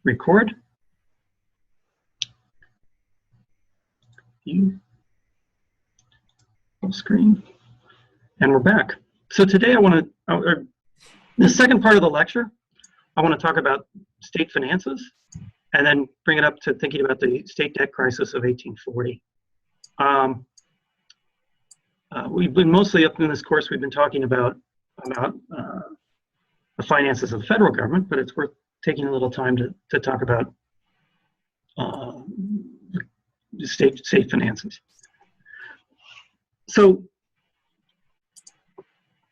Record. View. Full screen. And we're back. So today I want to, the second part of the lecture, I want to talk about state finances and then bring it up to thinking about the state debt crisis of 1840. We've been mostly up in this course, we've been talking about the finances of the federal government, but it's worth taking a little time to talk about the state finances. So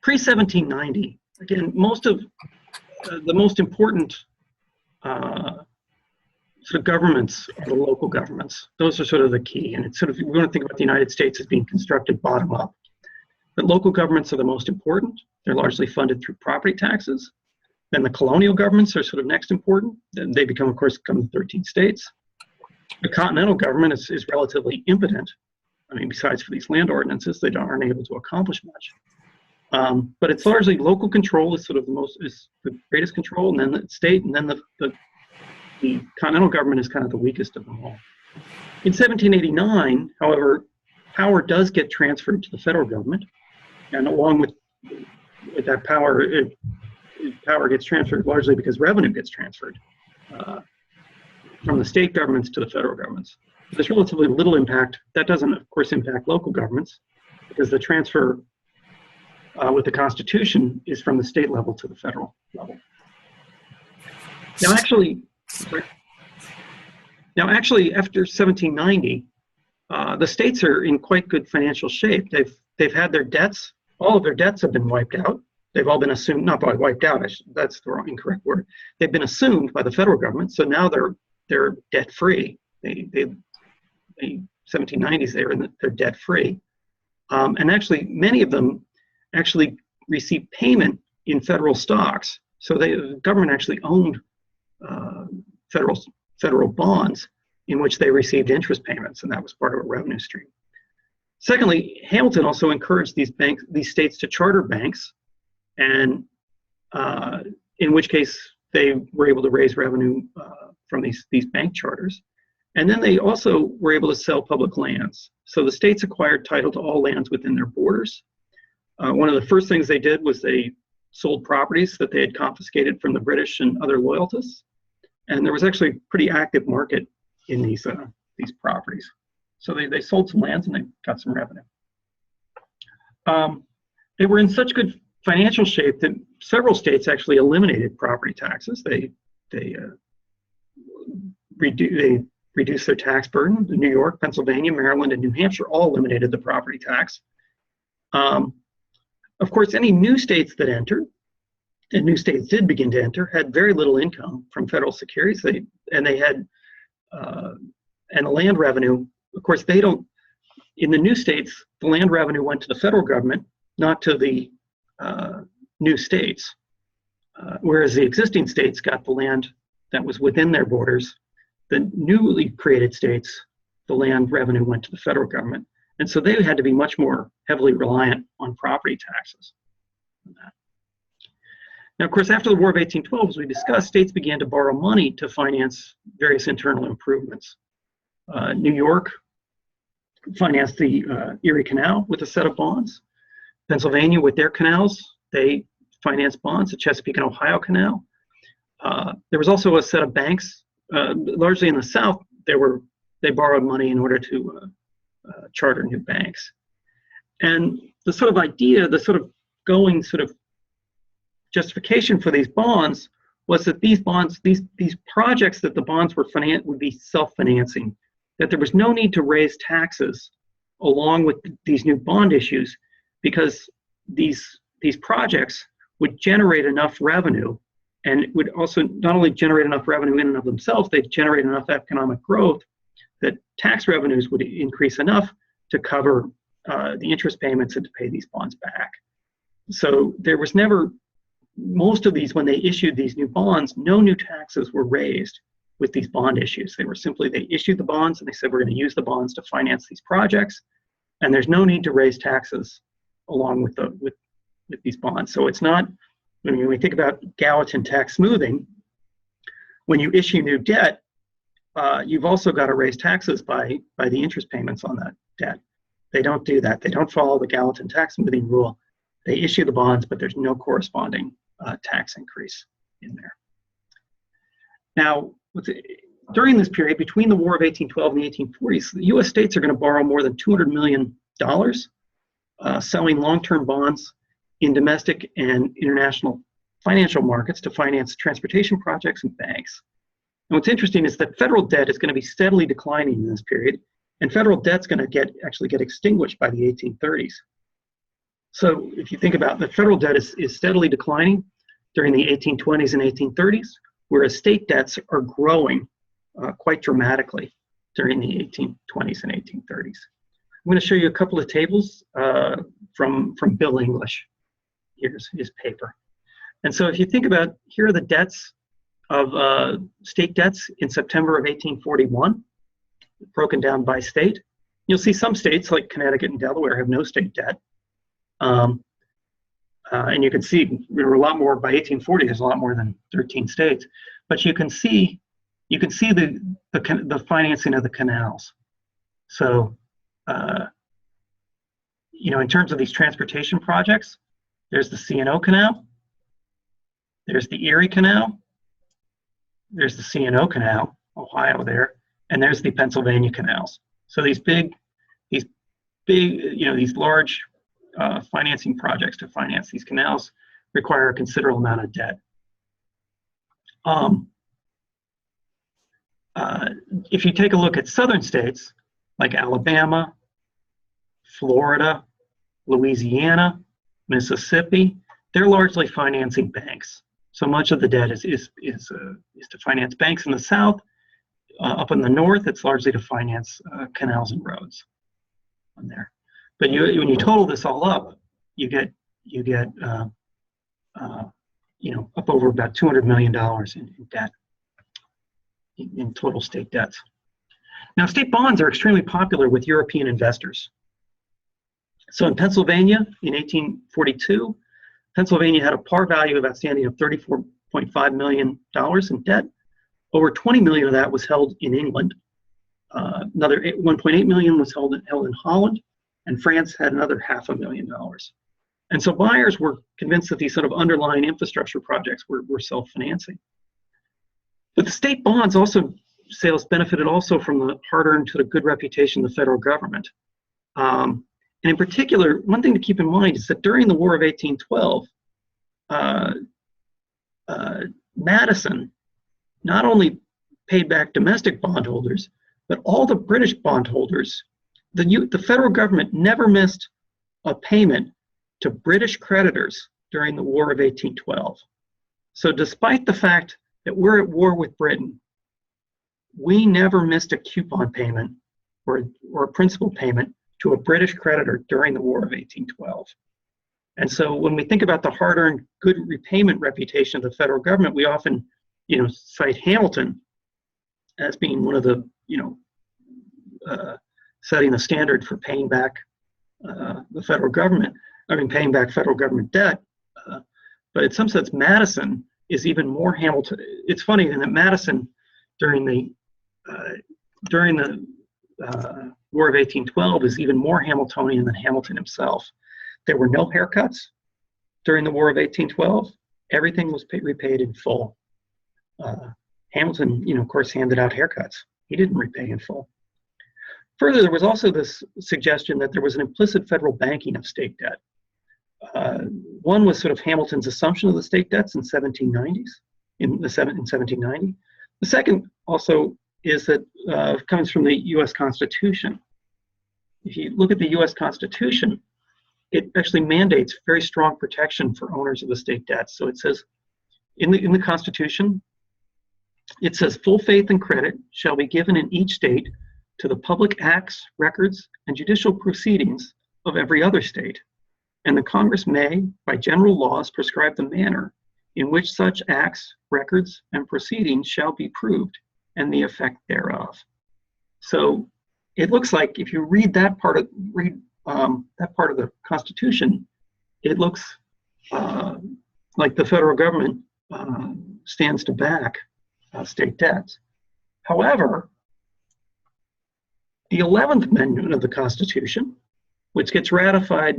pre-1790, again, most of the most important sort of governments are the local governments. Those are sort of the key, and it's sort of, we're going to think about the United States as being constructed bottom up. But local governments are the most important. They're largely funded through property taxes. Then the colonial governments are sort of next important. Then they become, of course, the 13 states. The continental government is relatively impotent. I mean, besides for these land ordinances, they aren't able to accomplish much. But it's largely local control is sort of the greatest control, and then the state, and then the continental government is kind of the weakest of them all. In 1789, however, power does get transferred to the federal government, and along with that power, power gets transferred largely because revenue gets transferred from the state governments to the federal governments. There's relatively little impact. That doesn't, of course, impact local governments because the transfer with the Constitution is from the state level to the federal level. Now, actually, after 1790, the states are in quite good financial shape. They've had their debts. All of their debts have been wiped out. They've all been assumed, not by wiped out. That's the incorrect word. They've been assumed by the federal government. So now they're debt free. The 1790s they're debt free, and actually many of them actually received payment in federal stocks. So the government actually owned federal bonds in which they received interest payments, and that was part of a revenue stream. Secondly, Hamilton also encouraged these states to charter banks, and in which case they were able to raise revenue from these bank charters. And then they also were able to sell public lands. So the states acquired title to all lands within their borders. One of the first things they did was they sold properties that they had confiscated from the British and other loyalists. And there was actually a pretty active market in these properties. So they sold some lands and they got some revenue. They were in such good financial shape that several states actually eliminated property taxes. They reduced their tax burden. New York, Pennsylvania, Maryland, and New Hampshire all eliminated the property tax. Of course, any new states that entered, and new states did begin to enter, had very little income from federal securities. They had and the land revenue. Of course, they don't. In the new states, the land revenue went to the federal government, not to the new states. Whereas the existing states got the land that was within their borders. The newly created states, the land revenue went to the federal government. And so they had to be much more heavily reliant on property taxes. Now, of course, after the War of 1812, as we discussed, states began to borrow money to finance various internal improvements. New York financed the Erie Canal with a set of bonds. Pennsylvania, with their canals, they financed bonds, the Chesapeake and Ohio Canal. There was also a set of banks. Largely in the South, they borrowed money in order to charter new banks. And the sort of idea, the sort of going sort of justification for these bonds was that these bonds, these projects that the bonds would be self-financing, that there was no need to raise taxes along with these new bond issues because these projects would generate enough revenue. And it would also not only generate enough revenue in and of themselves, they'd generate enough economic growth that tax revenues would increase enough to cover the interest payments and to pay these bonds back. So there was never, most of these, when they issued these new bonds, no new taxes were raised with these bond issues. They were simply, they issued the bonds and they said, we're going to use the bonds to finance these projects. And there's no need to raise taxes along with these bonds. So it's not, when we think about Gallatin tax smoothing, when you issue new debt, you've also got to raise taxes by the interest payments on that debt. They don't do that. They don't follow the Gallatin tax smoothing rule. They issue the bonds, but there's no corresponding tax increase in there. Now, during this period, between the War of 1812 and the 1840s, the U.S. states are going to borrow more than $200 million, selling long-term bonds in domestic and international financial markets to finance transportation projects and banks. And what's interesting is that federal debt is going to be steadily declining in this period, and federal debt's going to actually get extinguished by the 1830s. So if you think about the federal debt is steadily declining during the 1820s and 1830s, whereas state debts are growing quite dramatically during the 1820s and 1830s. I'm going to show you a couple of tables from Bill English. Here's his paper. And so if you think about, here are the debts of state debts in September of 1841, broken down by state. You'll see some states like Connecticut and Delaware have no state debt. And you can see there were a lot more by 1840. There's a lot more than 13 states, but you can see the financing of the canals. So in terms of these transportation projects, there's the C&O Canal, there's the Erie Canal, there's the C&O Canal, Ohio there, and there's the Pennsylvania canals. So these large financing projects to finance these canals require a considerable amount of debt. If you take a look at southern states like Alabama, Florida, Louisiana, Mississippi, they're largely financing banks. So much of the debt is to finance banks in the south. Up in the north, it's largely to finance canals and roads on there. But when you total this all up, you get up over about $200 million in debt, in total state debts. Now, state bonds are extremely popular with European investors. So in Pennsylvania, in 1842, Pennsylvania had a par value of outstanding of $34.5 million in debt. Over 20 million of that was held in England. Another 1.8 million was held in Holland, and France had another $500,000. And so buyers were convinced that these sort of underlying infrastructure projects were self-financing. But the state bonds sales benefited also from the hard-earned sort of good reputation of the federal government. And in particular, one thing to keep in mind is that during the War of 1812, Madison not only paid back domestic bondholders, but all the British bondholders. The federal government never missed a payment to British creditors during the War of 1812. So despite the fact that we're at war with Britain, we never missed a coupon payment or a principal payment to a British creditor during the War of 1812. And so when we think about the hard-earned good repayment reputation of the federal government, we often cite Hamilton as being one of the, setting the standard for paying back the federal government, paying back federal government debt. But in some sense, Madison is even more Hamilton. It's funny that Madison, during the War of 1812, is even more Hamiltonian than Hamilton himself. There were no haircuts during the War of 1812. Everything was repaid in full. Hamilton, of course, handed out haircuts. He didn't repay in full. Further, there was also this suggestion that there was an implicit federal banking of state debt. One was sort of Hamilton's assumption of the state debts in 1790s, in 1790. The second also is that comes from the U.S. Constitution. If you look at the U.S. Constitution, it actually mandates very strong protection for owners of the state debts. So it says in the Constitution, it says full faith and credit shall be given in each state to the public acts, records, and judicial proceedings of every other state. And the Congress may, by general laws, prescribe the manner in which such acts, records, and proceedings shall be proved, and the effect thereof. So it looks like if you read that part of the Constitution, it looks like the federal government stands to back state debts. However, the 11th Amendment of the Constitution, which gets ratified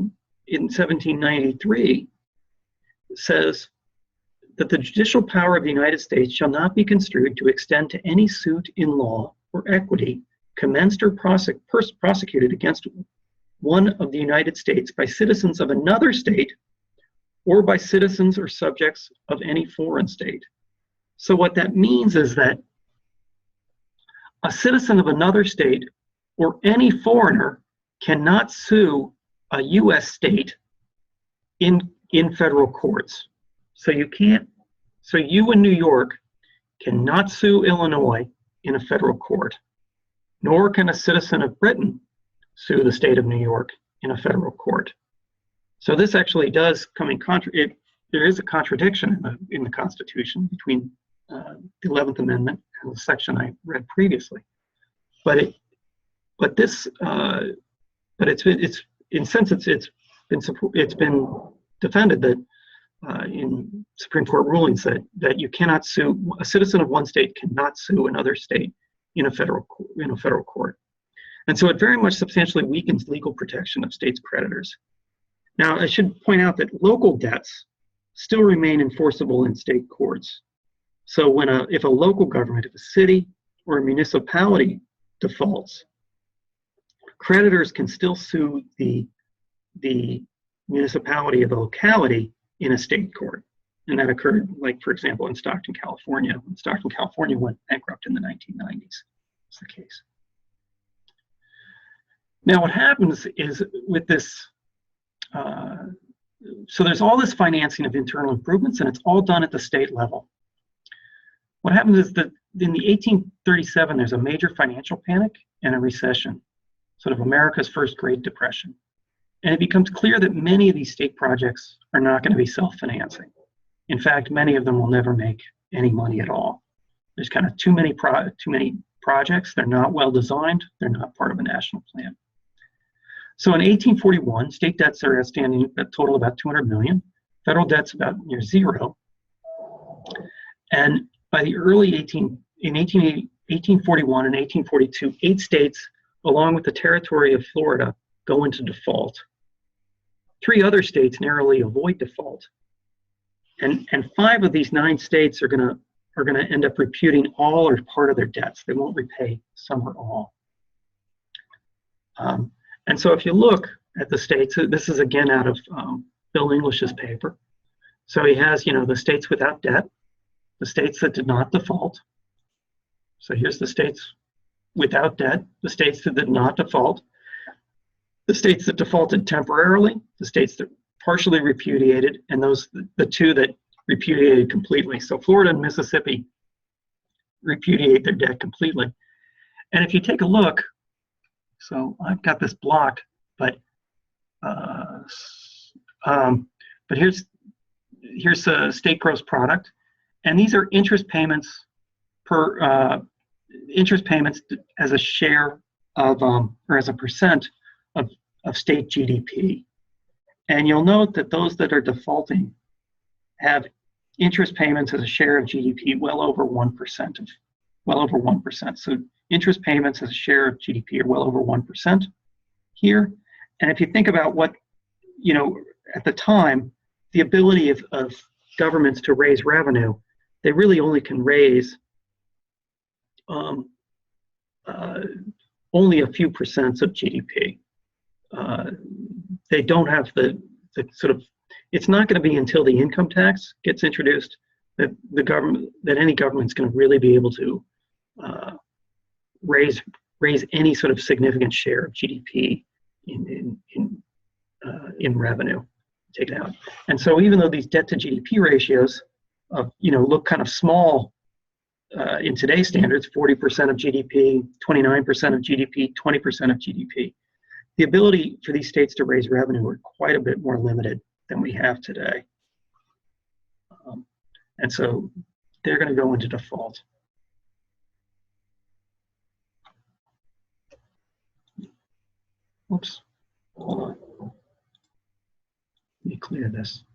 in 1793, says that the judicial power of the United States shall not be construed to extend to any suit in law or equity commenced or prosecuted against one of the United States by citizens of another state or by citizens or subjects of any foreign state. So what that means is that a citizen of another state or any foreigner cannot sue a U.S. state in federal courts. So you in New York cannot sue Illinois in a federal court, nor can a citizen of Britain sue the state of New York in a federal court. So this actually does come in there is a contradiction in the Constitution between the 11th Amendment and the section I read previously. But it's been defended that in Supreme Court rulings that you cannot sue, a citizen of one state cannot sue another state in a federal court. And so it very much substantially weakens legal protection of states' creditors. Now, I should point out that local debts still remain enforceable in state courts. So if a local government, if a city or a municipality defaults, creditors can still sue the municipality of the locality in a state court. And that occurred, like, for example, in Stockton, California. When Stockton, California went bankrupt in the 1990s. That's the case. Now, what happens is with this, so there's all this financing of internal improvements, and it's all done at the state level. What happens is that in the 1837, there's a major financial panic and a recession, sort of America's first Great Depression. And it becomes clear that many of these state projects are not going to be self-financing. In fact, many of them will never make any money at all. There's kind of too many projects. They're not well designed. They're not part of a national plan. So in 1841, state debts are outstanding that total about 200 million. Federal debt's about near zero. And by the early 1841 and 1842, 8 states, along with the territory of Florida, go into default. 3 other states narrowly avoid default. And 5 of these 9 states are gonna end up repudiating all or part of their debts. They won't repay some or all. And so if you look at the states, this is again out of Bill English's paper. So he has, the states without debt, the states that did not default. So here's the states without debt, the states that did not default, the states that defaulted temporarily, the states that partially repudiated, and the 2 that repudiated completely. So Florida and Mississippi repudiate their debt completely. And if you take a look, so I've got this blocked, but here's a state gross product, and these are interest payments as a share of or as a percent of state GDP. And you'll note that those that are defaulting have interest payments as a share of GDP well over 1%. So interest payments as a share of GDP are well over 1% here. And if you think about what, at the time, the ability of governments to raise revenue, they really only can raise only a few percents of GDP. They don't have the sort of, it's not going to be until the income tax gets introduced that any government's going to really be able to raise any sort of significant share of GDP in revenue, take it out. And so even though these debt to GDP ratios look kind of small in today's standards, 40% of GDP, 29% of GDP, 20% of GDP, the ability for these states to raise revenue are quite a bit more limited than we have today. And so they're going to go into default. Oops, hold on. Let me clear this.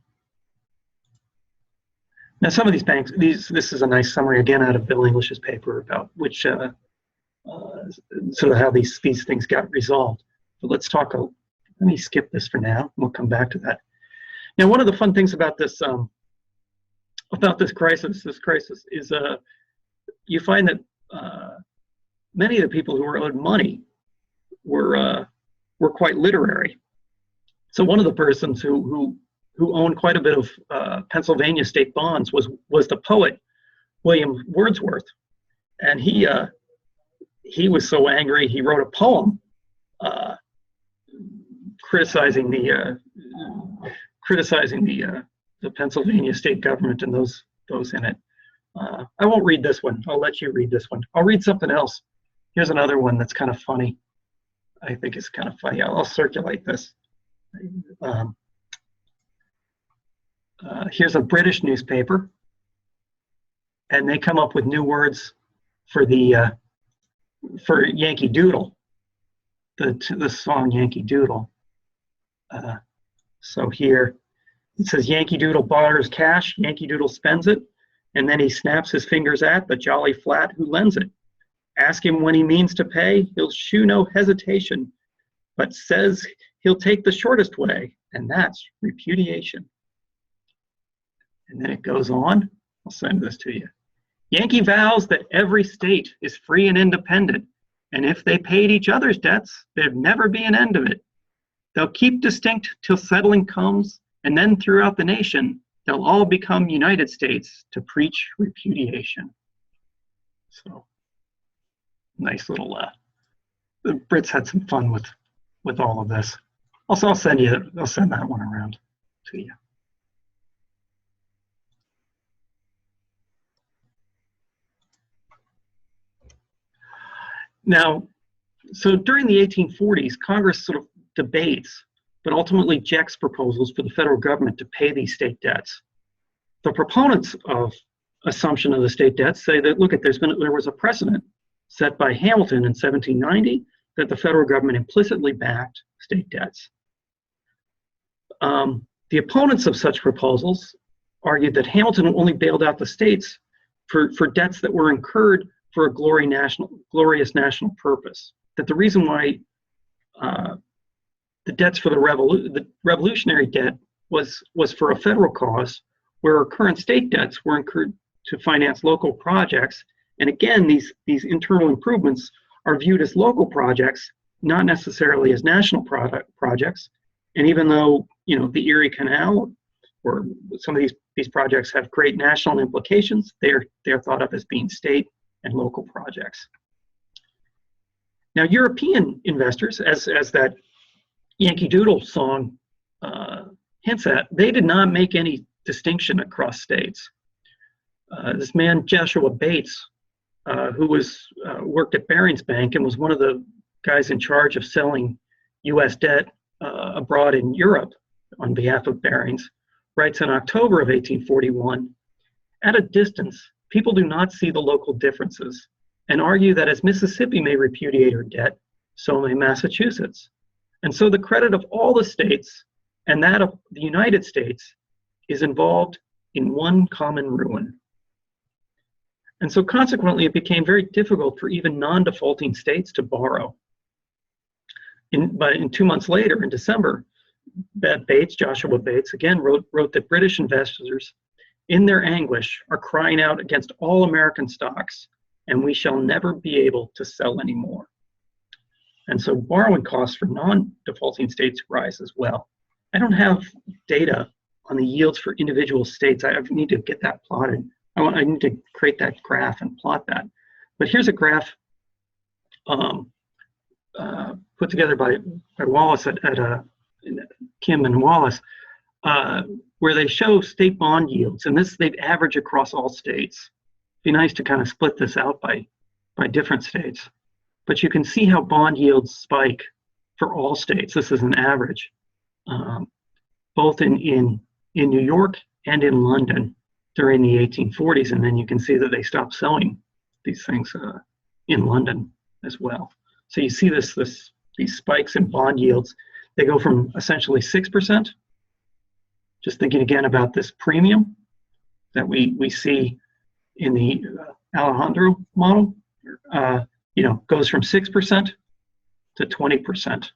Now, some of these banks, this is a nice summary again out of Bill English's paper about which sort of how these things got resolved. But let's talk. Let me skip this for now. We'll come back to that. Now, one of the fun things about this crisis is you find that many of the people who were owed money were quite literary. So one of the persons who owned quite a bit of Pennsylvania state bonds was the poet William Wordsworth, and he was so angry he wrote a poem criticizing the Pennsylvania state government and those in it. I won't read this one. I'll let you read this one. I'll read something else. Here's another one that's kind of funny. I think it's kind of funny. I'll circulate this. Here's a British newspaper, and they come up with new words for for Yankee Doodle, the song Yankee Doodle. So here it says Yankee Doodle borrows cash, Yankee Doodle spends it, and then he snaps his fingers at the jolly flat who lends it. Ask him when he means to pay, he'll shew no hesitation, but says he'll take the shortest way, and that's repudiation. And then it goes on. I'll send this to you. Yankee vows that every state is free and independent, and if they paid each other's debts, there'd never be an end of it. They'll keep distinct till settling comes, and then throughout the nation, they'll all become United States to preach repudiation. So, nice little, the Brits had some fun with all of this. Also, I'll send that one around to you. Now, so during the 1840s, Congress sort of debates, but ultimately rejects proposals for the federal government to pay these state debts. The proponents of assumption of the state debts say that, look, there was a precedent set by Hamilton in 1790 that the federal government implicitly backed state debts. The opponents of such proposals argued that Hamilton only bailed out the states for debts that were incurred for a glorious national purpose. That the reason why the debts for the revolutionary debt was for a federal cause, where current state debts were incurred to finance local projects. And again, these internal improvements are viewed as local projects, not necessarily as national projects. And even though, you know, the Erie Canal or some of these projects have great national implications, they're thought of as being state and local projects. Now, European investors, as that Yankee Doodle song hints at, they did not make any distinction across states. This man, Joshua Bates, who worked at Barings Bank and was one of the guys in charge of selling U.S. debt abroad in Europe on behalf of Barings, writes in October of 1841, at a distance, people do not see the local differences and argue that as Mississippi may repudiate her debt, so may Massachusetts. And so the credit of all the states and that of the United States is involved in one common ruin. And so consequently, it became very difficult for even non-defaulting states to borrow. But 2 months later, in December, Joshua Bates, again wrote that British investors, in their anguish, are crying out against all American stocks, and we shall never be able to sell anymore. And so borrowing costs for non-defaulting states rise as well. I don't have data on the yields for individual states. I need to get that plotted. I need to create that graph and plot that. But here's a graph put together by Wallace at Kim and Wallace, where they show state bond yields, and they've averaged across all states. It'd be nice to kind of split this out by different states. But you can see how bond yields spike for all states. This is an average, both in New York and in London during the 1840s, and then you can see that they stopped selling these things in London as well. So you see these spikes in bond yields. They go from essentially 6%, just thinking again about this premium, that we see in the Alejandro model, goes from 6% to 20%.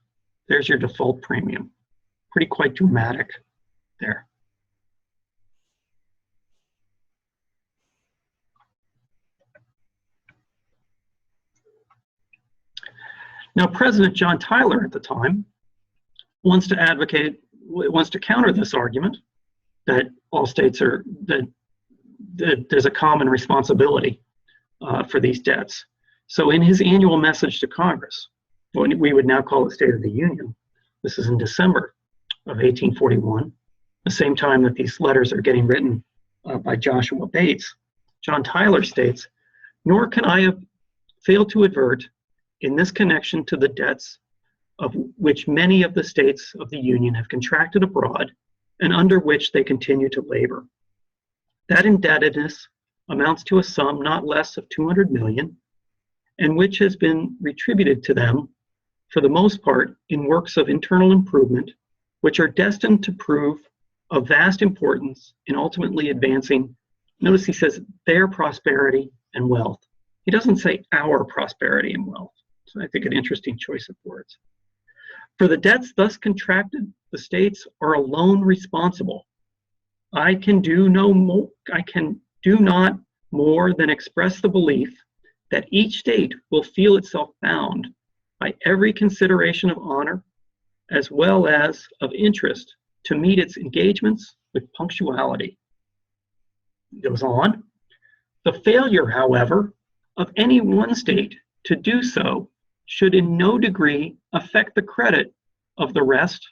There's your default premium. Pretty quite dramatic there. Now, President John Tyler at the time wants to counter this argument that all states that there's a common responsibility for these debts. So in his annual message to Congress, what we would now call the State of the Union, this is in December of 1841, the same time that these letters are getting written by Joshua Bates, John Tyler states, "Nor can I have failed to advert in this connection to the debts of which many of the states of the Union have contracted abroad and under which they continue to labor. That indebtedness amounts to a sum not less of 200 million, and which has been retributed to them for the most part in works of internal improvement, which are destined to prove of vast importance in ultimately advancing," notice he says, "their prosperity and wealth." He doesn't say our prosperity and wealth. So I think an interesting choice of words. "For the debts thus contracted, the states are alone responsible. I can do not more than express the belief that each state will feel itself bound by every consideration of honor as well as of interest to meet its engagements with punctuality." It goes on. "The failure, however, of any one state to do so should in no degree affect the credit of the rest,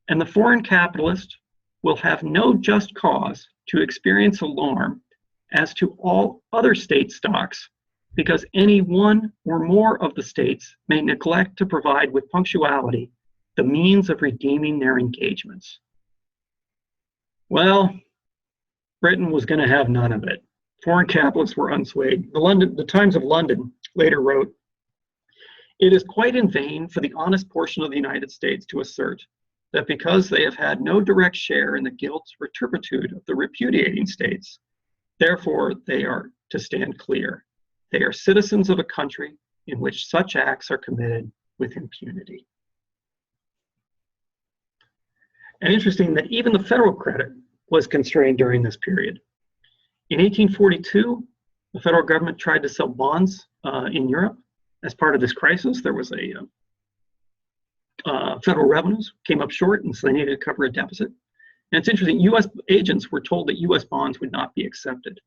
and the foreign capitalist will have no just cause to experience alarm as to all other state stocks, because any one or more of the states may neglect to provide with punctuality the means of redeeming their engagements." Well, Britain was going to have none of it. Foreign capitalists were unswayed. The Times of London later wrote, "It is quite in vain for the honest portion of the United States to assert that because they have had no direct share in the guilt or turpitude of the repudiating states, therefore they are to stand clear. They are citizens of a country in which such acts are committed with impunity." And interesting that even the federal credit was constrained during this period. In 1842, the federal government tried to sell bonds in Europe. As part of this crisis, there was a federal revenues came up short, and so they needed to cover a deficit. And it's interesting, U.S. agents were told that U.S. bonds would not be accepted.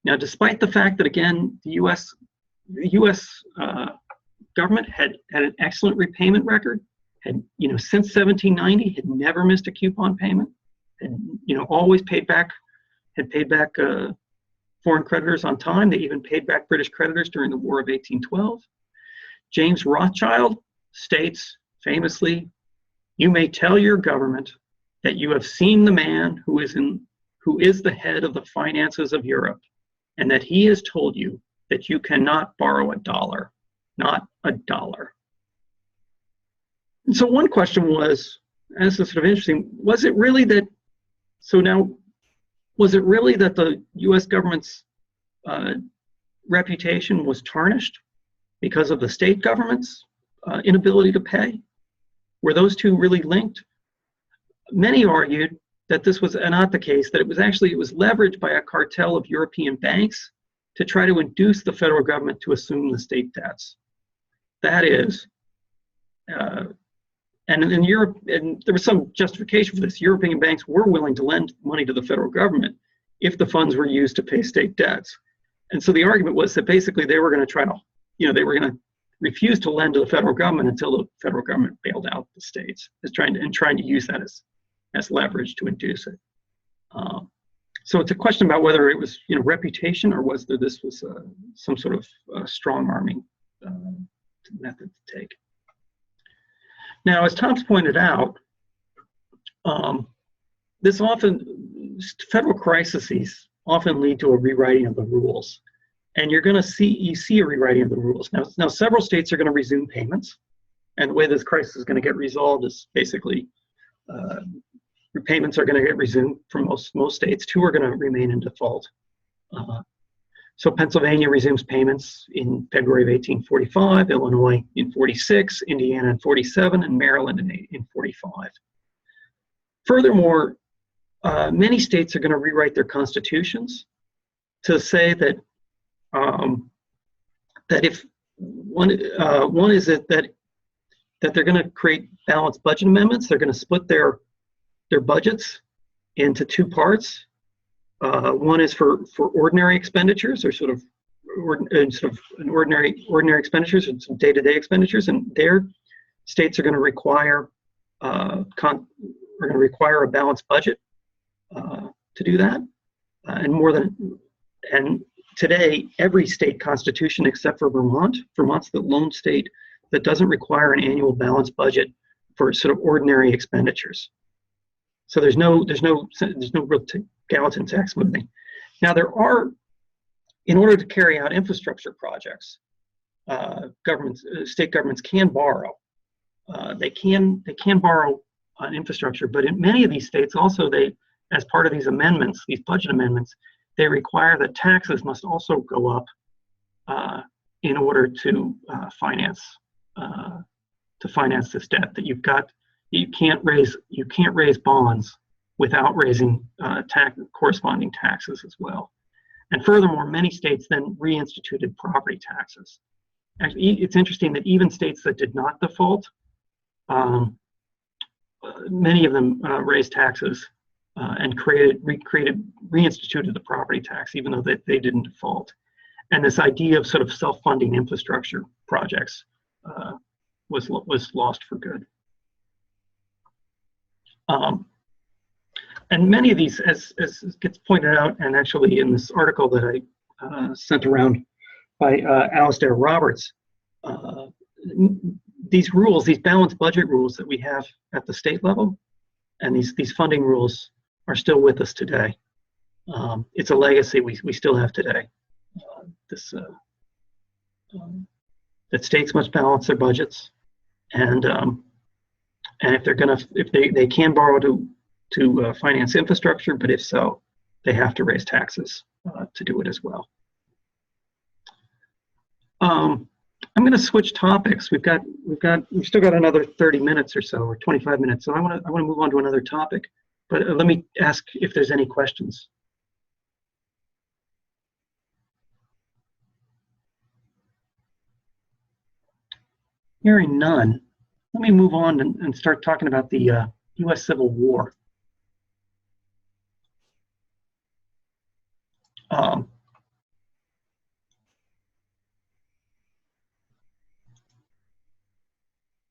Now, despite the fact that, again, the U.S. Government had an excellent repayment record, had, since 1790, had never missed a coupon payment, had, always paid back foreign creditors on time. They even paid back British creditors during the War of 1812. James Rothschild states famously, "You may tell your government that you have seen the man who is the head of the finances of Europe, and that he has told you that you cannot borrow a dollar, not a dollar." And so one question was, and this is sort of interesting, was it really that the U.S. government's reputation was tarnished because of the state government's inability to pay? Were those two really linked? Many argued that this was not the case, that it was leveraged by a cartel of European banks to try to induce the federal government to assume the state debts. That is, and in Europe, and there was some justification for this, European banks were willing to lend money to the federal government if the funds were used to pay state debts. And so the argument was that basically they were going to they were going to refuse to lend to the federal government until the federal government bailed out the states, trying to use that as leverage to induce it. So it's a question about whether it was reputation or whether this was some sort of strong arming method to take. Now, as Tom's pointed out, federal crises often lead to a rewriting of the rules, and you see a rewriting of the rules. Now several states are going to resume payments, and the way this crisis is going to get resolved is basically Repayments are going to get resumed for most states. 2 are going to remain in default. So Pennsylvania resumes payments in February of 1845, Illinois in 46, Indiana in 47, and Maryland in 45. Furthermore, many states are going to rewrite their constitutions to say that that if one is that they're going to create balanced budget amendments. They're going to split their budgets into 2 parts. One is for ordinary expenditures, or sort of an ordinary expenditures and some day-to-day expenditures, and their states are going to require a balanced budget to do that, and today every state constitution except for Vermont's the lone state that doesn't require an annual balanced budget for sort of ordinary expenditures. So there's no real skeleton tax moving. Now in order to carry out infrastructure projects, state governments can borrow. They can borrow on infrastructure, but in many of these states also, as part of these amendments, these budget amendments, they require that taxes must also go up in order to finance this debt. That you can't raise bonds without raising corresponding taxes as well. And furthermore, many states then reinstituted property taxes. Actually, it's interesting that even states that did not default, many of them raised taxes and reinstituted the property tax, even though they didn't default. And this idea of sort of self-funding infrastructure projects was lost for good. And many of these, as gets pointed out, and actually in this article that I sent around by Alistair Roberts, these rules, these balanced budget rules that we have at the state level, and these funding rules are still with us today. It's a legacy we still have today. That states must balance their budgets, and if they can borrow to finance infrastructure, but if so, they have to raise taxes to do it as well. I'm going to switch topics. We've still got another 30 minutes or so, or 25 minutes. So I want to move on to another topic, but let me ask if there's any questions. Hearing none, let me move on and start talking about the U.S. Civil War.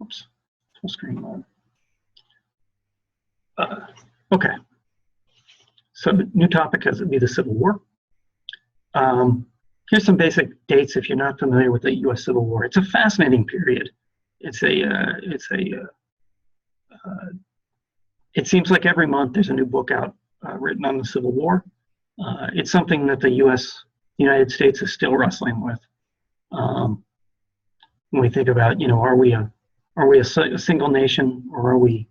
Oops, full screen mode. Okay, so the new topic has to be the Civil War. Here's some basic dates if you're not familiar with the U.S. Civil War. It's a fascinating period. It seems like every month there's a new book out written on the Civil War. It's something that the United States is still wrestling with. When we think about, are we a single nation, or are we,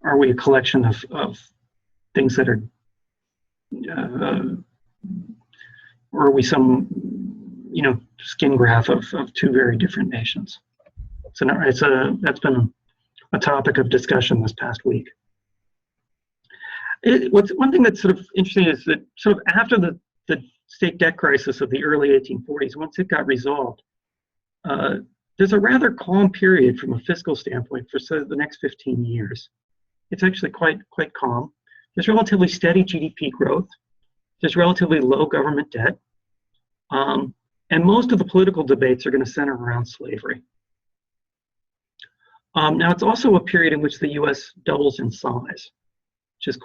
are we a collection of things that are, or are we some, skin graph of 2 very different nations? So that's been a topic of discussion this past week. One thing that's sort of interesting is that sort of after the state debt crisis of the early 1840s, once it got resolved, there's a rather calm period from a fiscal standpoint for the next 15 years. It's actually quite calm. There's relatively steady GDP growth. There's relatively low government debt. And most of the political debates are going to center around slavery. Now, it's also a period in which the U.S. doubles in size, which is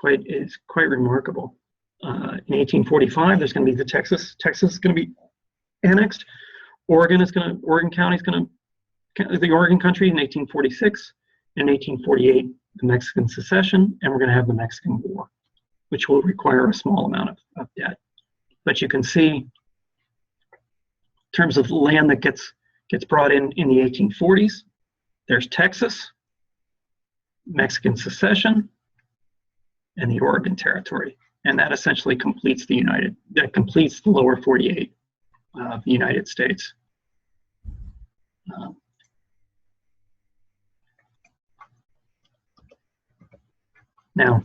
quite remarkable. In 1845, there's going to be Texas is going to be annexed. The Oregon Country in 1846. In 1848, the Mexican secession, and we're going to have the Mexican War, which will require a small amount of debt. But you can see, in terms of land that gets brought in the 1840s, there's Texas, Mexican secession, and the Oregon Territory. And that essentially completes the lower 48 of the United States. Now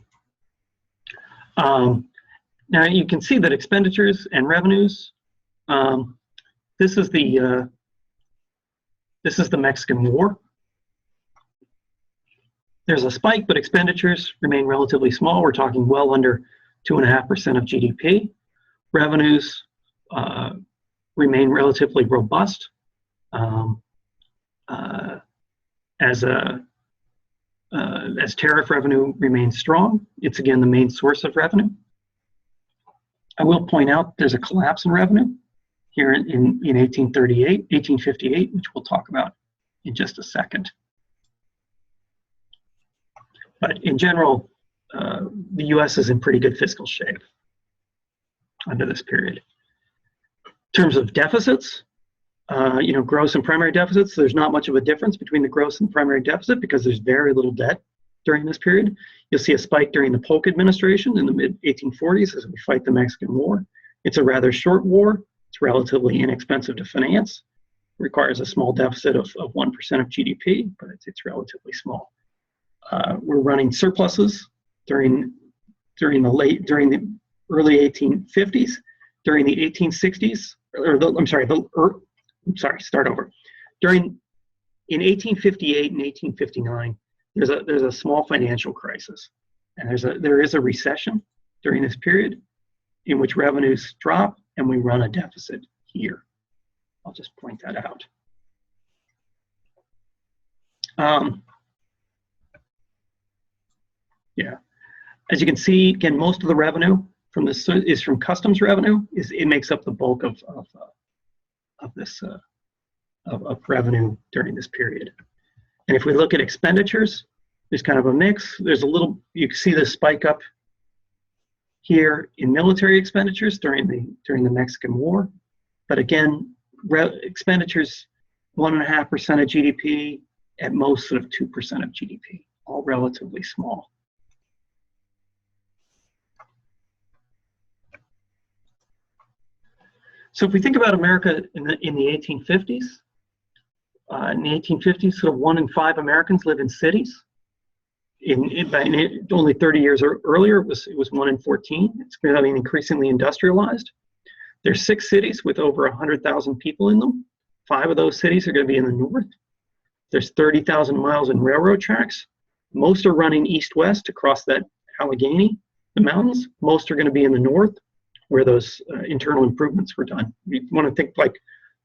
you can see that expenditures and revenues. This is the Mexican War. There's a spike, but expenditures remain relatively small. We're talking well under 2.5% of GDP. Revenues remain relatively robust as tariff revenue remains strong. It's again the main source of revenue. I will point out there's a collapse in revenue here in 1858, which we'll talk about in just a second. But in general, the U.S. is in pretty good fiscal shape under this period. In terms of deficits, gross and primary deficits, there's not much of a difference between the gross and primary deficit because there's very little debt during this period. You'll see a spike during the Polk administration in the mid-1840s as we fight the Mexican War. It's a rather short war. It's relatively inexpensive to finance. It requires a small deficit of 1% of GDP, but it's relatively small. We're running surpluses during the early 1850s, during the 1860s, in 1858 and 1859, there's a small financial crisis, and there is a recession during this period in which revenues drop and we run a deficit here. I'll just point that out. Yeah, as you can see, again, most of the revenue from this is from customs revenue. It makes up the bulk of revenue during this period. And if we look at expenditures, there's kind of a mix. There's a little, you can see the spike up here in military expenditures during the Mexican War. But again, expenditures 1.5% of GDP, at most sort of 2% of GDP, all relatively small. So if we think about America in the 1850s, sort of 1 in 5 Americans live in cities. Only 30 years earlier, it was 1 in 14. It's becoming increasingly industrialized. There's 6 cities with over 100,000 people in them. 5 of those cities are going to be in the north. There's 30,000 miles in railroad tracks. Most are running east-west across that Allegheny, the mountains. Most are going to be in the north, where those internal improvements were done. You want to think like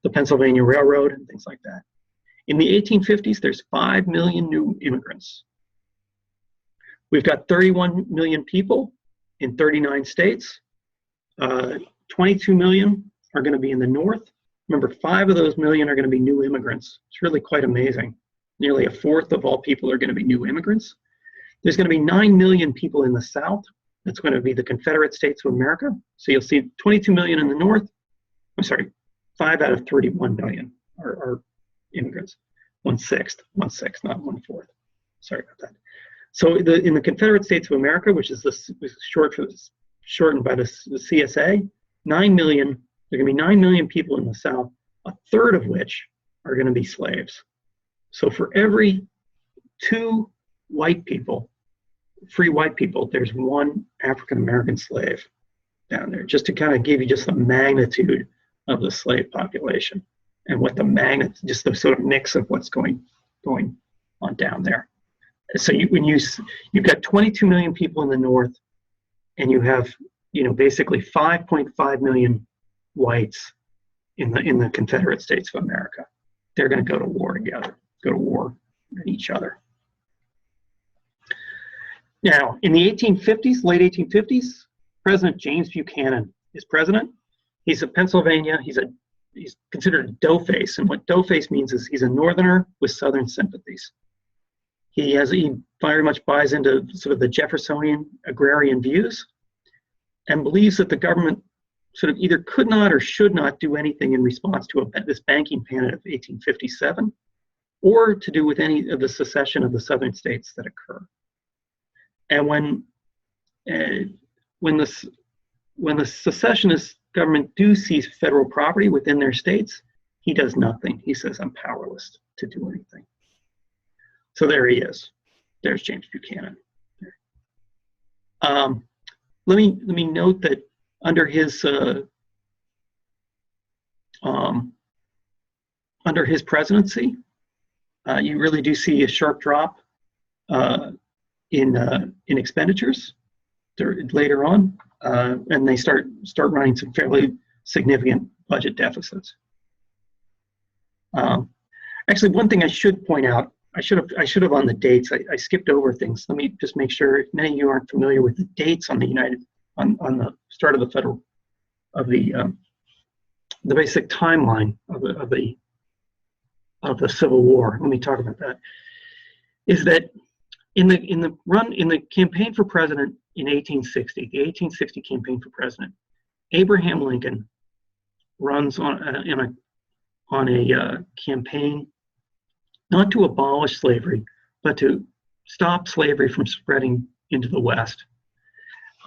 the Pennsylvania Railroad and things like that. In the 1850s, there's 5 million new immigrants. We've got 31 million people in 39 states. 22 million are going to be in the north. Remember, 5 of those million are going to be new immigrants. It's really quite amazing. Nearly a fourth of all people are going to be new immigrants. There's going to be 9 million people in the south. That's going to be the Confederate States of America. So you'll see 22 million in the north. I'm sorry, 5 out of 31 million are immigrants. 1/6, not 1/4. Sorry about that. So in the Confederate States of America, which is shortened by the CSA, 9 million. There are going to be 9 million people in the South, a third of which are going to be slaves. So for every 2 white people, free white people, there's 1 African-American slave down there, just to kind of give you just the magnitude of the slave population and what just the sort of mix of what's going on down there. So you've got 22 million people in the north, and you have basically 5.5 million whites in the Confederate States of America. They're going to go to war together, go to war with each other. Now, in the 1850s, late 1850s, President James Buchanan is president. He's a Pennsylvania. He's considered a doughface, and what doughface means is he's a northerner with southern sympathies. He very much buys into sort of the Jeffersonian agrarian views and believes that the government sort of either could not or should not do anything in response to this banking panic of 1857 or to do with any of the secession of the southern states that occur. And when the secessionist government do seize federal property within their states, he does nothing. He says, I'm powerless to do anything. So there he is. There's James Buchanan. Let me note that under his presidency, you really do see a sharp drop in expenditures later on, and they start running some fairly significant budget deficits. Actually, one thing I should point out, I should have on the dates. I skipped over things. Let me just make sure. If many of you aren't familiar with the dates on the on the start of the basic timeline of the Civil War. Let me talk about that. Is that in the campaign for president in 1860, the 1860 campaign for president, Abraham Lincoln runs on a campaign not to abolish slavery, but to stop slavery from spreading into the West.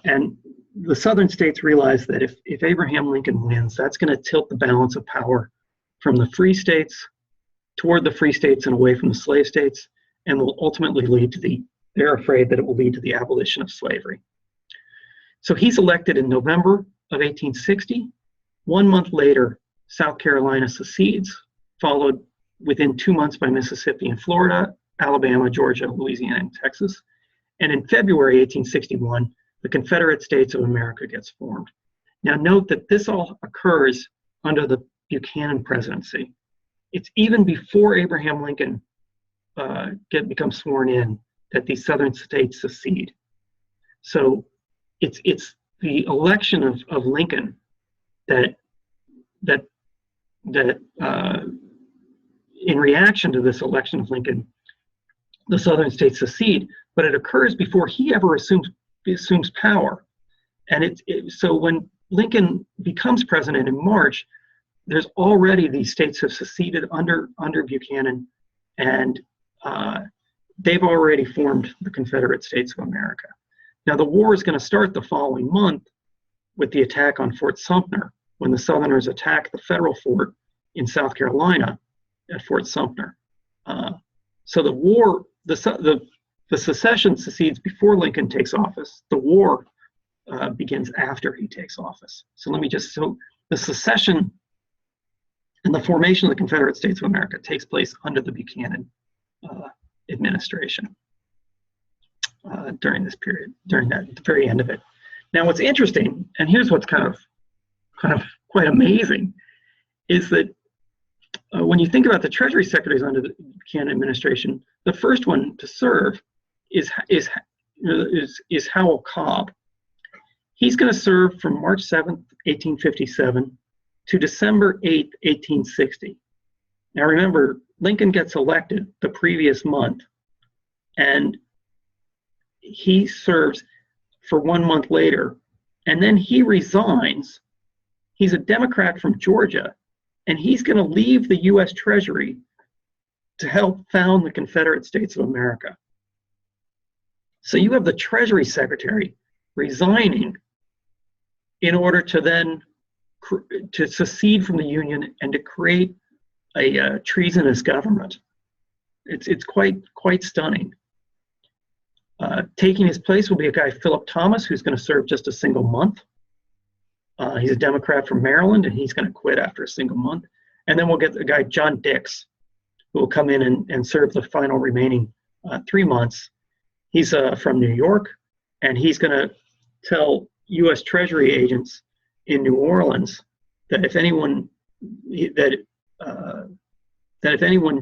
And the Southern states realize that if Abraham Lincoln wins, that's going to tilt the balance of power from the free states toward the free states and away from the slave states, and will ultimately lead to they're afraid that it will lead to the abolition of slavery. So he's elected in November of 1860. 1 month later, South Carolina secedes, followed within 2 months by Mississippi and Florida, Alabama, Georgia, Louisiana, and Texas. And in February 1861, the Confederate States of America gets formed. Now note that this all occurs under the Buchanan presidency. It's even before Abraham Lincoln becomes sworn in that these southern states secede. So it's the election of Lincoln that in reaction to this election of Lincoln, the southern states secede, but it occurs before he ever assumes power. And so when Lincoln becomes president in March, there's already these states have seceded under Buchanan, and they've already formed the Confederate States of America. Now the war is going to start the following month with the attack on Fort Sumter, when the Southerners attack the federal fort in South Carolina at Fort Sumter. So the war, the secession secedes before Lincoln takes office. The war begins after he takes office. So the secession and the formation of the Confederate States of America takes place under the Buchanan administration during this period, at the very end of it. Now, what's interesting, and here's what's kind of quite amazing, is that when you think about the Treasury secretaries under the Buchanan administration, the first one to serve is Howell Cobb. He's going to serve from March 7th, 1857 to December 8th, 1860. Now remember, Lincoln gets elected the previous month, and he serves for 1 month later, and then he resigns. He's a Democrat from Georgia, and he's going to leave the U.S. Treasury to help found the Confederate States of America. So you have the Treasury Secretary resigning in order to then to secede from the Union and to create a treasonous government. It's quite stunning. Taking his place will be a guy, Philip Thomas, who's going to serve just a single month. He's a Democrat from Maryland, and he's going to quit after a single month. And then we'll get the guy, John Dix, who will come in and serve the final remaining 3 months. He's from New York, and he's going to tell U.S. Treasury agents in New Orleans that if anyone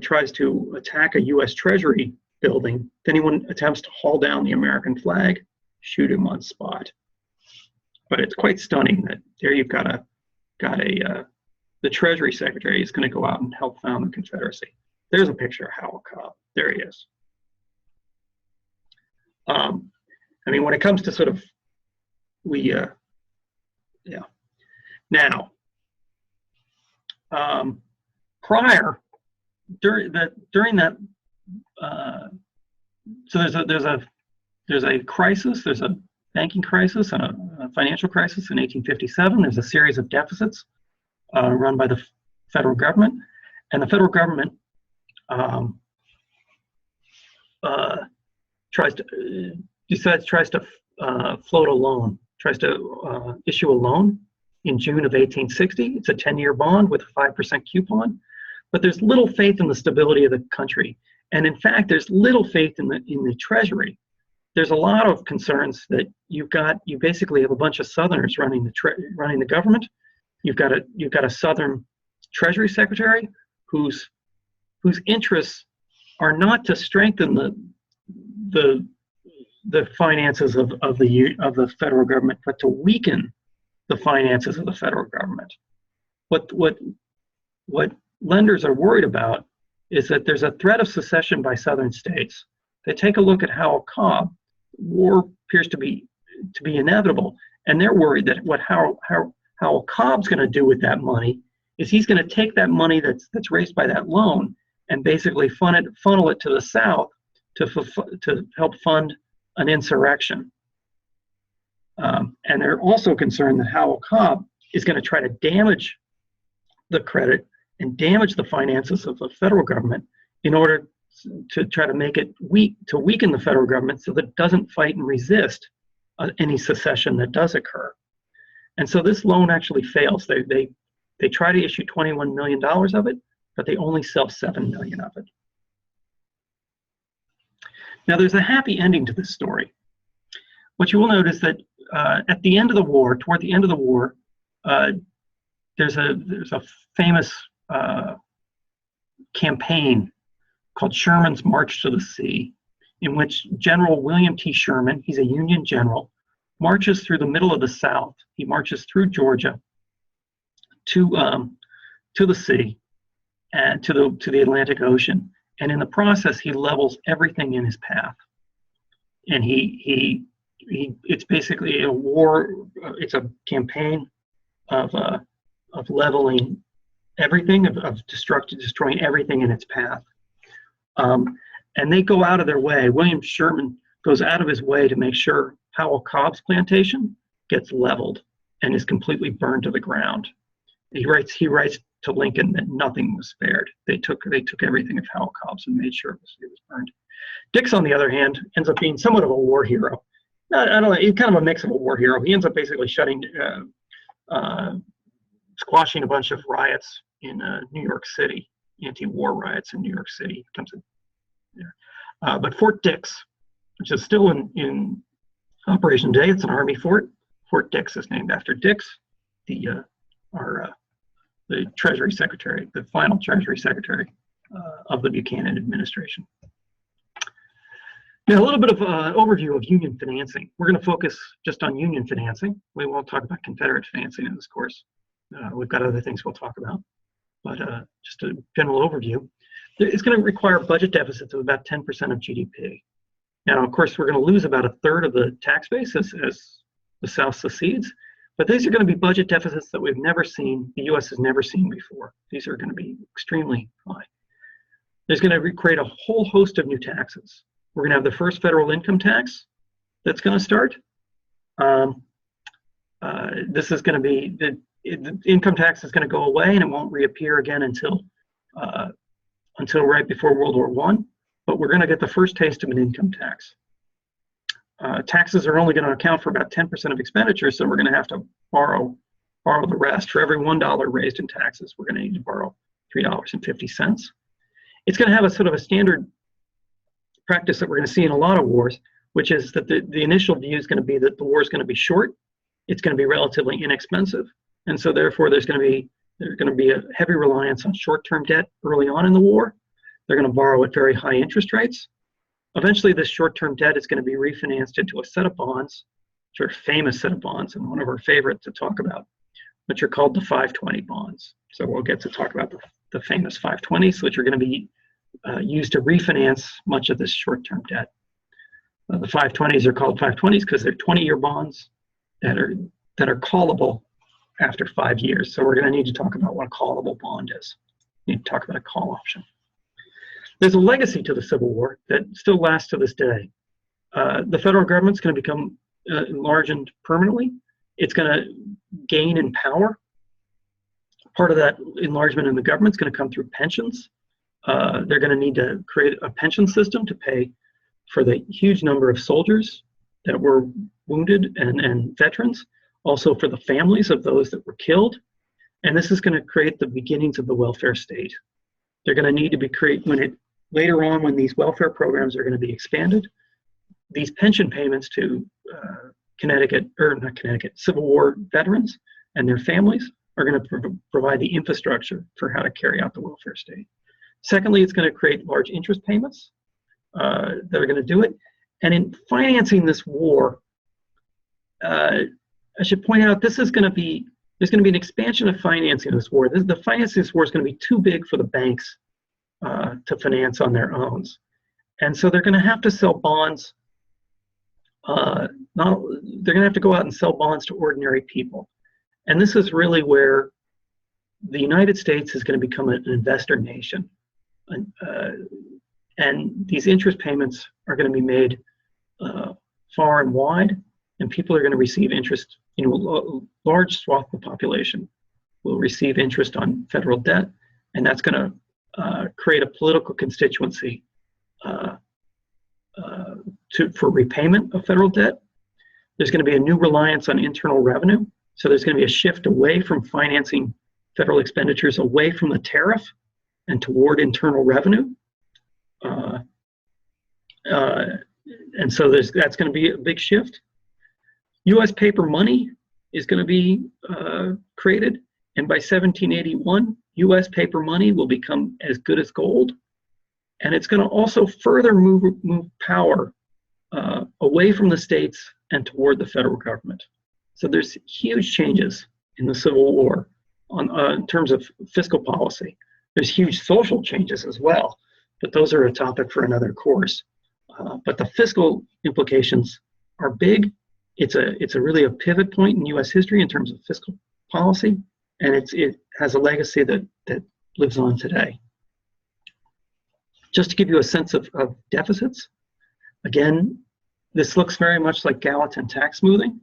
tries to attack a U.S. Treasury building, if anyone attempts to haul down the American flag, shoot him on spot. But it's quite stunning that there you've got the Treasury Secretary is going to go out and help found the Confederacy. There's a picture of Howell Cobb. There he is. I mean, when it comes to sort of, Now, prior, during that, so there's there's a crisis, there's a banking crisis and a financial crisis in 1857. There's a series of deficits run by the federal government, and the federal government tries to float a loan, tries to issue a loan in June of 1860. It's a 10-year bond with a 5% coupon, but there's little faith in the stability of the country, and in fact, there's little faith in the Treasury. There's a lot of concerns that you basically have a bunch of Southerners running the government. You've got a Southern Treasury Secretary whose interests are not to strengthen the finances of the federal government, but to weaken the finances of the federal government. What lenders are worried about is that there's a threat of secession by Southern states. They take a look at Howell Cobb. War appears to be inevitable, and they're worried that what Howell Cobb's going to do with that money is he's going to take that money that's raised by that loan and basically funnel it to the South to help fund an insurrection. And they're also concerned that Howell Cobb is going to try to damage the credit and damage the finances of the federal government in order to try to make it weaken the federal government so that it doesn't fight and resist any secession that does occur. And so this loan actually fails. They try to issue $21 million of it, but they only sell $7 million of it. Now there's a happy ending to this story. What you will notice that at the end of the war, toward the end of the war, there's a famous campaign called Sherman's March to the Sea, in which General William T. Sherman, he's a Union general, marches through the middle of the South. He marches through Georgia to the sea and to the Atlantic Ocean, and in the process he levels everything in his path. And it's basically a war. It's a campaign of leveling everything, of destroying everything in its path. And they go out of their way. William Sherman goes out of his way to make sure Howell Cobb's plantation gets leveled and is completely burned to the ground. He writes to Lincoln that nothing was spared. They took everything of Howell Cobb's and made sure it was burned. Dix, on the other hand, ends up being somewhat of a war hero. I don't know, he's kind of a mix of a war hero. He ends up basically squashing a bunch of riots in New York City, anti-war riots in New York City. But Fort Dix, which is still in operation today, it's an Army fort. Fort Dix is named after Dix, the Treasury Secretary, the final Treasury Secretary of the Buchanan administration. Now, a little bit of overview of Union financing. We're going to focus just on Union financing. We won't talk about Confederate financing in this course. We've got other things we'll talk about, but just a general overview. It's going to require budget deficits of about 10% of GDP. Now, of course, we're going to lose about a third of the tax base as the South secedes, but these are going to be budget deficits that we've never seen, the U.S. has never seen before. These are going to be extremely high. There's going to create a whole host of new taxes. We're going to have the first federal income tax that's going to start. This is going to be, the income tax is going to go away and it won't reappear again until right before World War I, but we're going to get the first taste of an income tax. Taxes are only going to account for about 10% of expenditures, so we're going to have to borrow the rest. For every $1 raised in taxes, we're going to need to borrow $3.50. It's going to have a sort of a standard practice that we're going to see in a lot of wars, which is that the initial view is going to be that the war is going to be short, it's going to be relatively inexpensive, and so therefore there's going to be a heavy reliance on short-term debt early on in the war. They're going to borrow at very high interest rates. Eventually, this short-term debt is going to be refinanced into a set of bonds, which are a famous set of bonds, and one of our favorites to talk about, which are called the 520 bonds. So we'll get to talk about the famous 520s, which are going to be used to refinance much of this short-term debt. The 520s are called 520s because they're 20-year bonds that are callable after 5 years. So we're going to need to talk about what a callable bond is. We need to talk about a call option. There's a legacy to the Civil War that still lasts to this day. The federal government's going to become enlarged permanently. It's going to gain in power. Part of that enlargement in the government is going to come through pensions. They're going to need to create a pension system to pay for the huge number of soldiers that were wounded and veterans, also for the families of those that were killed. And this is going to create the beginnings of the welfare state. They're going to need to be later on when these welfare programs are going to be expanded. These pension payments to Civil War veterans and their families are going to provide the infrastructure for how to carry out the welfare state. Secondly, it's going to create large interest payments that are going to do it. And in financing this war, I should point out there's going to be an expansion of financing this war. The financing of this war is going to be too big for the banks to finance on their own. And so they're going to have to sell bonds. They're going to have to go out and sell bonds to ordinary people. And this is really where the United States is going to become an investor nation. And these interest payments are going to be made far and wide, and people are going to receive interest. A large swath of the population will receive interest on federal debt, and that's going to create a political constituency for repayment of federal debt. There's going to be a new reliance on internal revenue. So there's going to be a shift away from financing federal expenditures, away from the tariff and toward internal revenue. And so that's going to be a big shift. U.S. paper money is going to be created. And by 1781, U.S. paper money will become as good as gold. And it's going to also further move power away from the states and toward the federal government. So there's huge changes in the Civil War in terms of fiscal policy. There's huge social changes as well, but those are a topic for another course. But the fiscal implications are big. It's really a pivot point in U.S. history in terms of fiscal policy, and it has a legacy that lives on today. Just to give you a sense of deficits, again, this looks very much like Gallatin tax smoothing.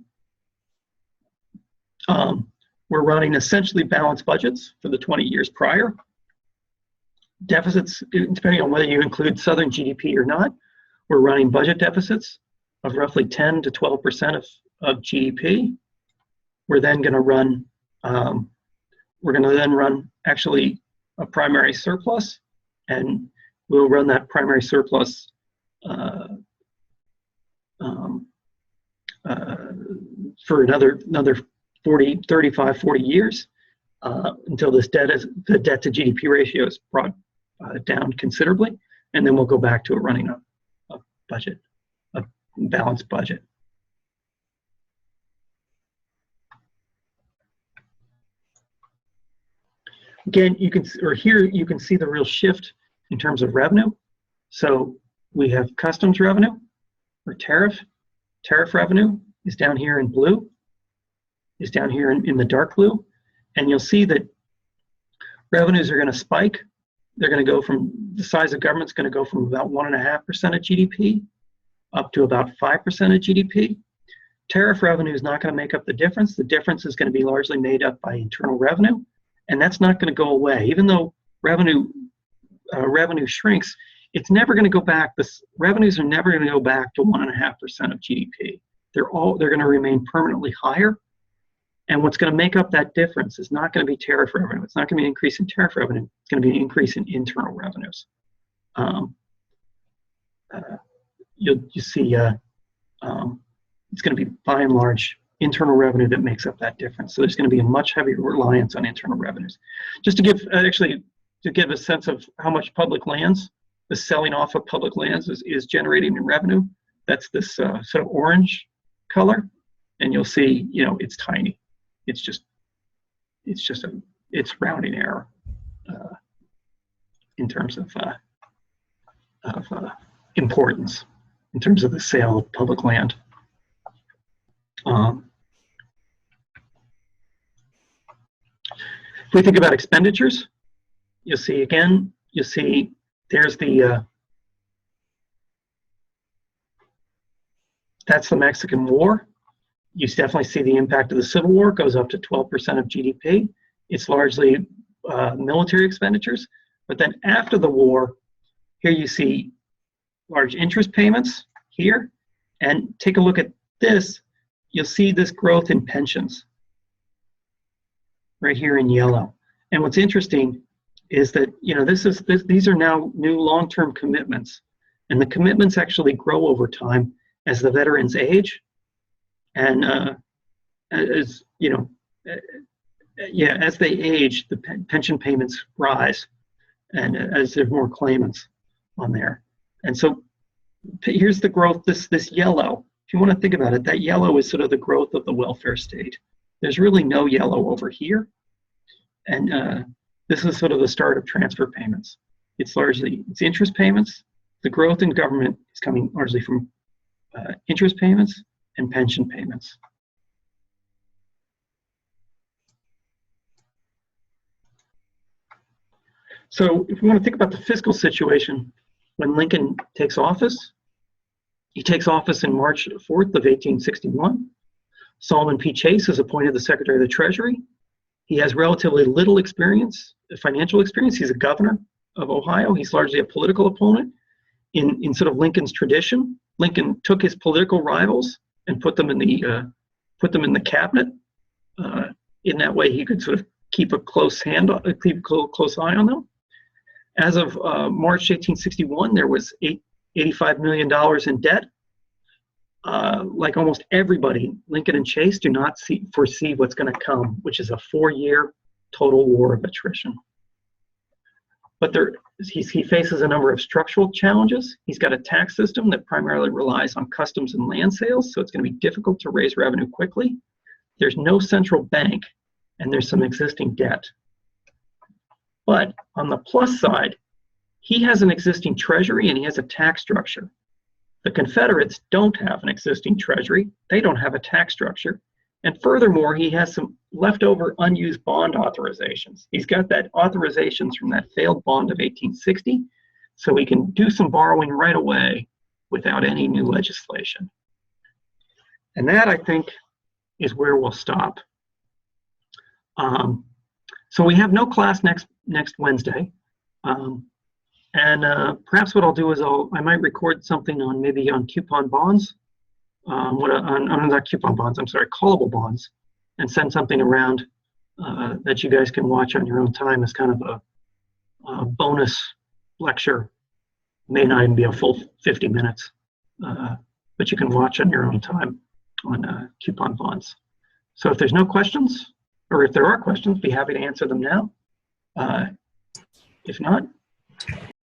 We're running essentially balanced budgets for the 20 years prior. Deficits, depending on whether you include Southern GDP or not, we're running budget deficits of roughly 10 to 12% of GDP. We're then going to run, actually a primary surplus, and we'll run that primary surplus for another 35, 40 years until the debt to GDP ratio is brought down considerably, and then we'll go back to running a budget, a balanced budget. Again, you can see the real shift in terms of revenue. So we have customs revenue or tariff. Tariff revenue is down here in blue, is down here in the dark blue. And you'll see that revenues are going to spike. They're going to go from, the size of government's going to go from about 1.5% of GDP up to about 5% of GDP. Tariff revenue is not going to make up the difference. The difference is going to be largely made up by internal revenue, and that's not going to go away. Even though revenue shrinks, it's never going to go back. Revenues are never going to go back to 1.5% of GDP. They're going to remain permanently higher. And what's going to make up that difference is not going to be tariff revenue. It's not going to be an increase in tariff revenue. It's going to be an increase in internal revenues. You see, it's going to be by and large internal revenue that makes up that difference. So there's going to be a much heavier reliance on internal revenues. Just to give a sense of how much public lands, the selling off of public lands is generating in revenue. That's this sort of orange color, and you'll see, it's tiny. It's rounding error in terms of importance, in terms of the sale of public land. If we think about expenditures, you'll see there's the That's the Mexican War. You definitely see the impact of the Civil War. It goes up to 12% of GDP. It's largely military expenditures. But then after the war, here you see large interest payments here. And take a look at this. You'll see this growth in pensions right here in yellow. And what's interesting is that, you know, these are now new long-term commitments. And the commitments actually grow over time as the veterans age. And as you know, as they age, the pension payments rise, and as there's more claimants on there. And so here's the growth. This yellow, if you want to think about it, that yellow is sort of the growth of the welfare state. There's really no yellow over here, and this is sort of the start of transfer payments. It's interest payments. The growth in government is coming largely from interest payments and pension payments. So if we want to think about the fiscal situation, when Lincoln takes office, he takes office in March 4th of 1861. Solomon P. Chase is appointed the Secretary of the Treasury. He has relatively little experience, financial experience. He's a governor of Ohio. He's largely a political opponent. In sort of Lincoln's tradition, Lincoln took his political rivals and put them in the cabinet. In that way, he could sort of keep a close eye on them. As of March 1861, there was $85 million in debt. Like almost everybody, Lincoln and Chase do not foresee what's going to come, which is a 4-year total war of attrition. But he faces a number of structural challenges. He's got a tax system that primarily relies on customs and land sales, so it's going to be difficult to raise revenue quickly. There's no central bank, and there's some existing debt. But on the plus side, he has an existing treasury and he has a tax structure. The Confederates don't have an existing treasury. They don't have a tax structure. And furthermore, he has some leftover unused bond authorizations. He's got that authorizations from that failed bond of 1860, so he can do some borrowing right away without any new legislation. And that, I think, is where we'll stop. So we have no class next Wednesday. Perhaps what I'll do is I might record something on coupon bonds. Not coupon bonds, I'm sorry, callable bonds, and send something around that you guys can watch on your own time as kind of a bonus lecture. May not even be a full 50 minutes, but you can watch on your own time on coupon bonds. So if there's no questions, or if there are questions, be happy to answer them now. If not,